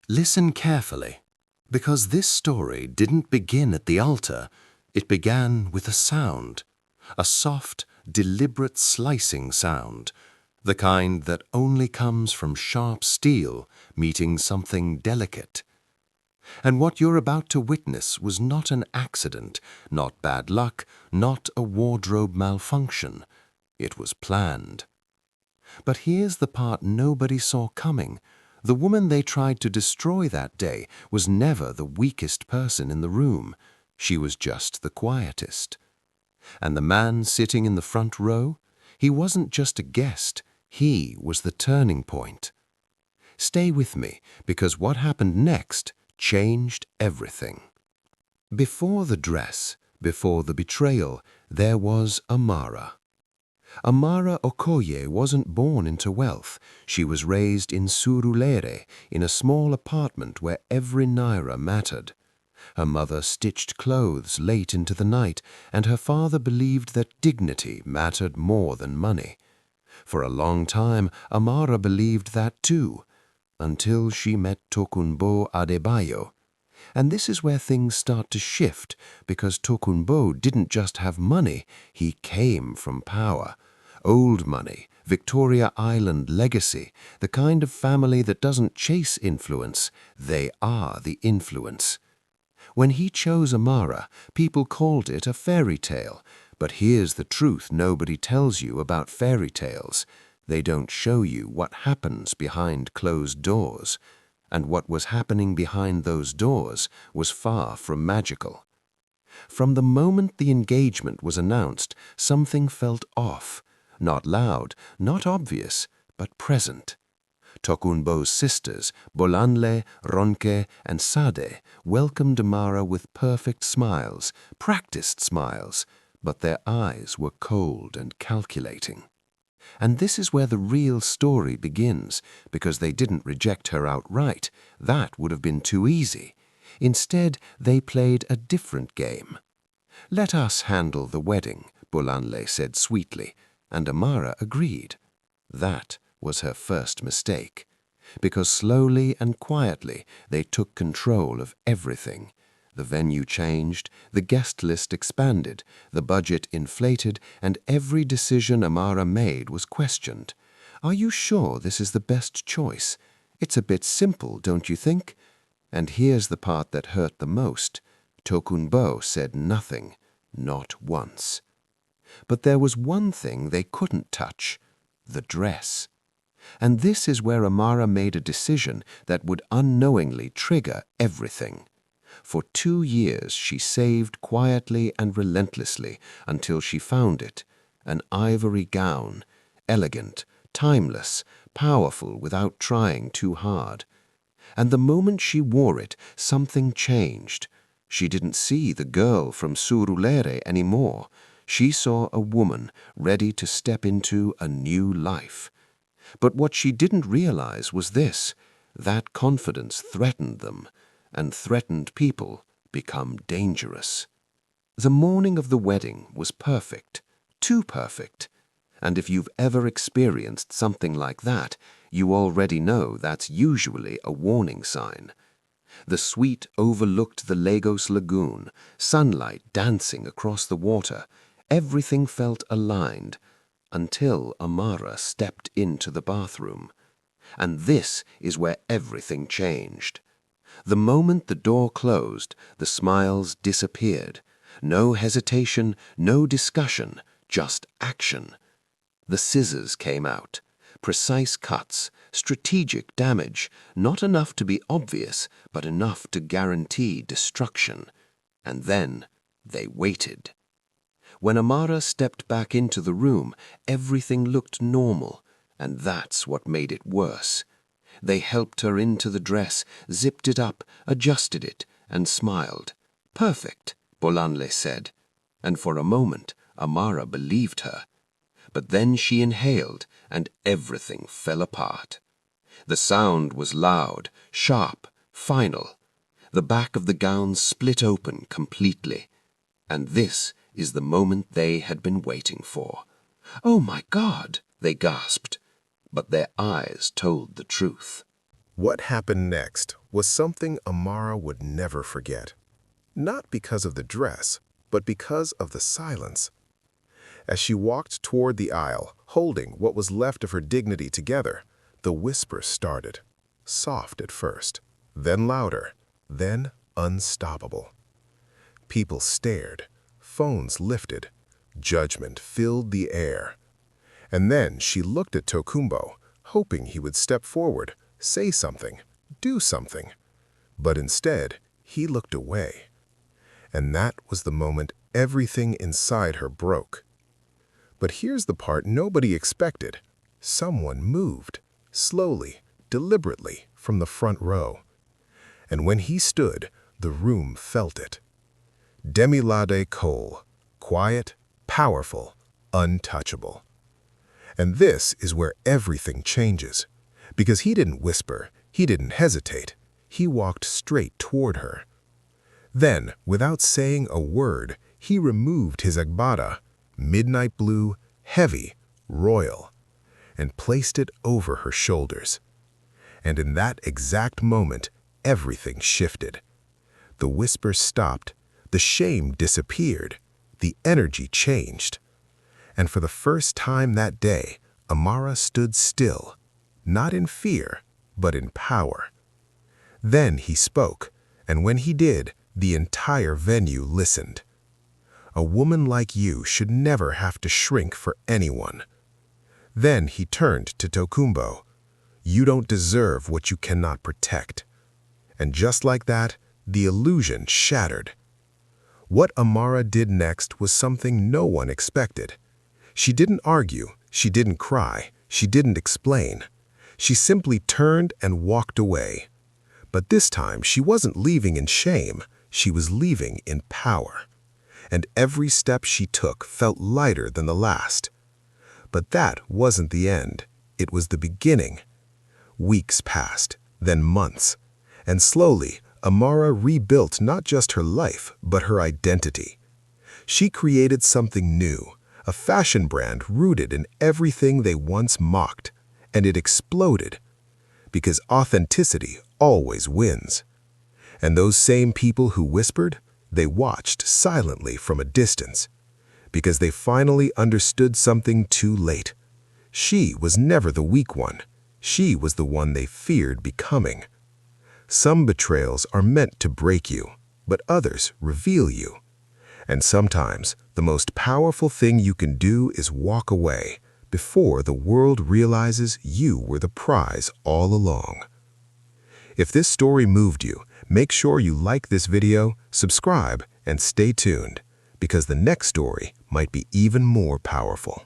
Listen carefully, because this story didn't begin at the altar, it began with a sound, a soft, deliberate slicing sound, the kind that only comes from sharp steel meeting something delicate. And what you're about to witness was not an accident, not bad luck, not a wardrobe malfunction. It was planned. But here's the part nobody saw coming. The woman they tried to destroy that day was never the weakest person in the room. She was just the quietest. And the man sitting in the front row, he wasn't just a guest, he was the turning point. Stay with me, because what happened next changed everything. Before the dress, before the betrayal, there was Amara. Amara Okoye wasn't born into wealth. She was raised in Surulere, in a small apartment where every naira mattered. Her mother stitched clothes late into the night, and her father believed that dignity mattered more than money. For a long time, Amara believed that too, until she met Tokunbo Adebayo. And this is where things start to shift, because Tokunbo didn't just have money, he came from power. Old money, Victoria Island legacy, the kind of family that doesn't chase influence, they are the influence. When he chose Amara, people called it a fairy tale, but here's the truth nobody tells you about fairy tales. They don't show you what happens behind closed doors. And what was happening behind those doors was far from magical. From the moment the engagement was announced, something felt off. Not loud, not obvious, but present. Tokunbo's sisters, Bolanle, Ronke, and Sade, welcomed Amara with perfect smiles, practiced smiles, but their eyes were cold and calculating. And this is where the real story begins, because they didn't reject her outright. That would have been too easy. Instead, they played a different game. "Let us handle the wedding," Bolanle said sweetly, and Amara agreed. That was her first mistake, because slowly and quietly they took control of everything. The venue changed, the guest list expanded, the budget inflated, and every decision Amara made was questioned. "Are you sure this is the best choice? It's a bit simple, don't you think?" And here's the part that hurt the most. Tokunbo said nothing, not once. But there was one thing they couldn't touch: the dress. And this is where Amara made a decision that would unknowingly trigger everything. For 2 years she saved quietly and relentlessly until she found it, an ivory gown, elegant, timeless, powerful without trying too hard. And the moment she wore it, something changed. She didn't see the girl from Surulere anymore. She saw a woman ready to step into a new life. But what she didn't realize was this: that confidence threatened them, and threatened people become dangerous. The morning of the wedding was perfect, too perfect. And if you've ever experienced something like that, you already know that's usually a warning sign. The suite overlooked the Lagos lagoon, sunlight dancing across the water. Everything felt aligned, until Amara stepped into the bathroom. And this is where everything changed. The moment the door closed, the smiles disappeared. No hesitation, no discussion, just action. The scissors came out. Precise cuts, strategic damage, not enough to be obvious, but enough to guarantee destruction. And then they waited. When Amara stepped back into the room, everything looked normal, and that's what made it worse. They helped her into the dress, zipped it up, adjusted it, and smiled. "Perfect," Bolanle said. And for a moment, Amara believed her. But then she inhaled, and everything fell apart. The sound was loud, sharp, final. The back of the gown split open completely. And this is the moment they had been waiting for. "Oh my God!" they gasped. But their eyes told the truth. What happened next was something Amara would never forget. Not because of the dress, but because of the silence. As she walked toward the aisle, holding what was left of her dignity together, the whispers started. Soft at first, then louder, then unstoppable. People stared, phones lifted, judgment filled the air. And then she looked at Tokumbo, hoping he would step forward, say something, do something. But instead, he looked away. And that was the moment everything inside her broke. But here's the part nobody expected. Someone moved, slowly, deliberately, from the front row. And when he stood, the room felt it. Demilade Cole, quiet, powerful, untouchable. And this is where everything changes. Because he didn't whisper, he didn't hesitate. He walked straight toward her. Then, without saying a word, he removed his agbada, midnight blue, heavy, royal, and placed it over her shoulders. And in that exact moment, everything shifted. The whispers stopped, the shame disappeared, the energy changed. And for the first time that day, Amara stood still, not in fear, but in power. Then he spoke, and when he did, the entire venue listened. A woman like you should never have to shrink for anyone. Then he turned to Tokumbo. You don't deserve what you cannot protect. And just like that, the illusion shattered. What Amara did next was something no one expected. She didn't argue, she didn't cry, she didn't explain. She simply turned and walked away. But this time she wasn't leaving in shame, she was leaving in power. And every step she took felt lighter than the last. But that wasn't the end, it was the beginning. Weeks passed, then months, and slowly Amara rebuilt not just her life, but her identity. She created something new, a fashion brand rooted in everything they once mocked, and it exploded. Because authenticity always wins. And those same people who whispered, they watched silently from a distance. Because they finally understood something too late. She was never the weak one. She was the one they feared becoming. Some betrayals are meant to break you, but others reveal you. And sometimes, the most powerful thing you can do is walk away before the world realizes you were the prize all along. If this story moved you, make sure you like this video, subscribe, and stay tuned, because the next story might be even more powerful.